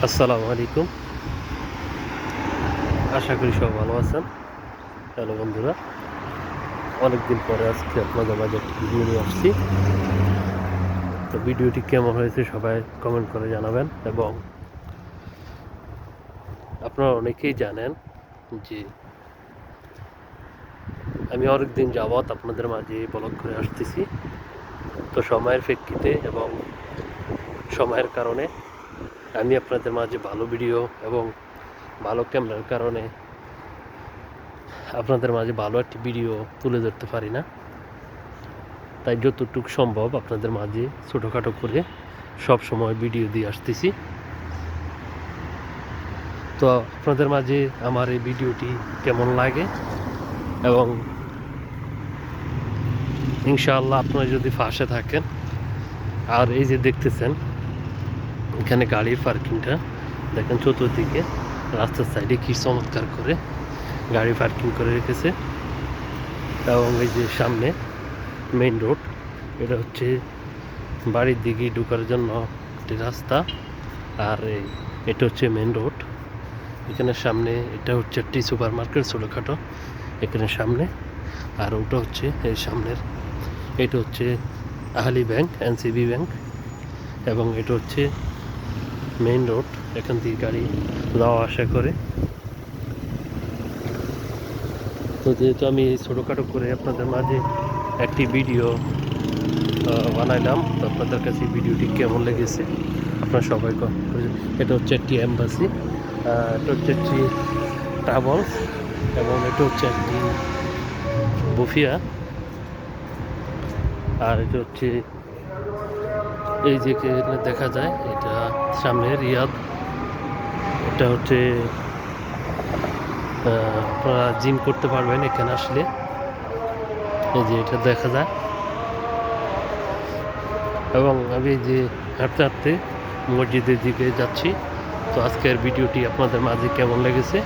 আসসালামু আলাইকুম। আশা করি সব ভালো আছেন। হ্যালো বন্ধুরা, অনেকদিন পরে আজকে আপনাদের মাঝে একটি ভিডিও নিয়ে আসছি। তো ভিডিওটি কেমন হয়েছে সবাই কমেন্ট করে জানাবেন। এবং আপনারা অনেকেই জানেন যে আমি অনেকদিন যাবৎ আপনাদের মাঝে ব্লগ করে আসতেছি। তো সময়ের প্রেক্ষিতে এবং সময়ের কারণে আমি আপনাদের মাঝে ভালো ভিডিও এবং ভালো ক্যামেরার কারণে আপনাদের মাঝে ভালো একটি ভিডিও তুলে ধরতে পারি না। তাই যতটুকু সম্ভব আপনাদের মাঝে ছোটোখাটো করে সব সময় ভিডিও দিয়ে আসতেছি। তো আপনাদের মাঝে আমার এই ভিডিওটি কেমন লাগে এবং ইনশাআল্লাহ আপনারা যদি পাশে থাকেন। আর এই যে দেখতেছেন এখানে গাড়ির পার্কিংটা দেখেন, চতুর্দিকে রাস্তার সাইডে কি চমৎকার করে গাড়ি পার্কিং করে রেখেছে। এবং এই যে সামনে মেইন রোড, এটা হচ্ছে বাড়ির দিকে ঢোকার জন্য একটি রাস্তা। আর এটা হচ্ছে মেন রোড। এখানে সামনে এটা হচ্ছে একটি সুপার মার্কেট ছোটোখাটো এখানে সামনে। আর ওটা হচ্ছে এই সামনের, এটা হচ্ছে আহলি ব্যাংক, এনসিবি ব্যাংক। এবং এটা হচ্ছে মেইন রোড, এখান থেকে গাড়ি যাওয়া আসা করে। তো যেহেতু আমি ছোটোখাটো করে আপনাদের মাঝে একটি ভিডিও বানাইলাম, তো আপনাদের কাছে ভিডিওটি কেমন লেগেছে আপনারা সবাই এটা হচ্ছে একটি এম্বাসি, এটা হচ্ছে একটি ট্রাভেলস এবং এটা হচ্ছে একটি বুফিয়া। আর এটা হচ্ছে এই যে দেখা যায় এটা সামনে রিয়াদ। এটা হচ্ছে আপনারা জিম করতে পারবেন এখানে আসলে। এই যে এটা দেখা যায়। এবং আমি যে হাঁটতে হাঁটতে মসজিদের দিকে যাচ্ছি। তো আজকের ভিডিওটি আপনাদের মাঝে কেমন লেগেছে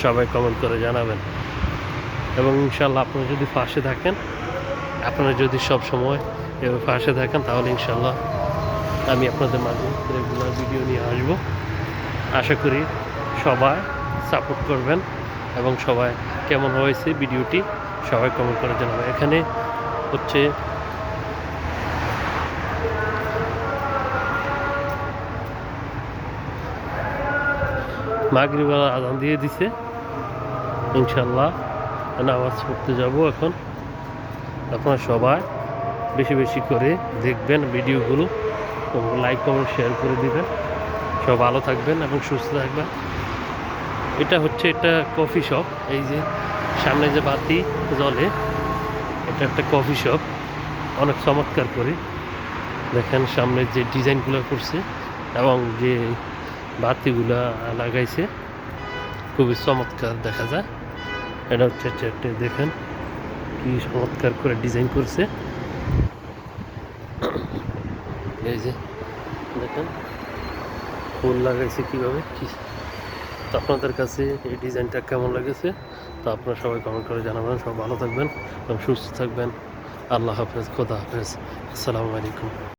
সবাই কমেন্ট করে জানাবেন। এবং ইনশাল্লাহ আপনারা যদি পাশে থাকেন, আপনারা যদি সব সময় এভাবে পাশে থাকেন, তাহলে ইনশাল্লাহ আমি আপনাদের মাঝে রেগুলার ভিডিও নিয়ে আসবো। আশা করি সবাই সাপোর্ট করবেন এবং সবাই কেমন হয়েছে ভিডিওটি সবাই কমেন্ট করে জানাবেন। এখানে হচ্ছে মাগরিবের আজান দিয়ে দিছে। ইনশাল্লাহ নামাজ পড়তে যাব এখন। আপনারা সবাই বেশি বেশি করে দেখবেন ভিডিওগুলো এবং লাইক কমেন্ট শেয়ার করে দিবেন। সব ভালো থাকবেন এবং সুস্থ থাকবেন। এটা হচ্ছে একটা কফি শপ। এই যে সামনে যে বাতি জ্বলে, এটা একটা কফি শপ। অনেক চমৎকার করে দেখেন সামনে যে ডিজাইনগুলো করছে এবং যে বাতিগুলা লাগাইছে, খুবই চমৎকার দেখা যায়। এটা হচ্ছে একটা দেখেন কি চমৎকার করে ডিজাইন করছে। এই যে দেখেন ফুল লাগাইছে কিভাবে কি। তো আপনাদের কাছে এই ডিজাইনটা কেমন লেগেছে তো আপনারা সবাই কমেন্ট করে জানাবেন। সব ভালো থাকবেন এবং সুস্থ থাকবেন। আল্লাহ হাফেজ, খোদা হাফেজ, আসসালামু আলাইকুম।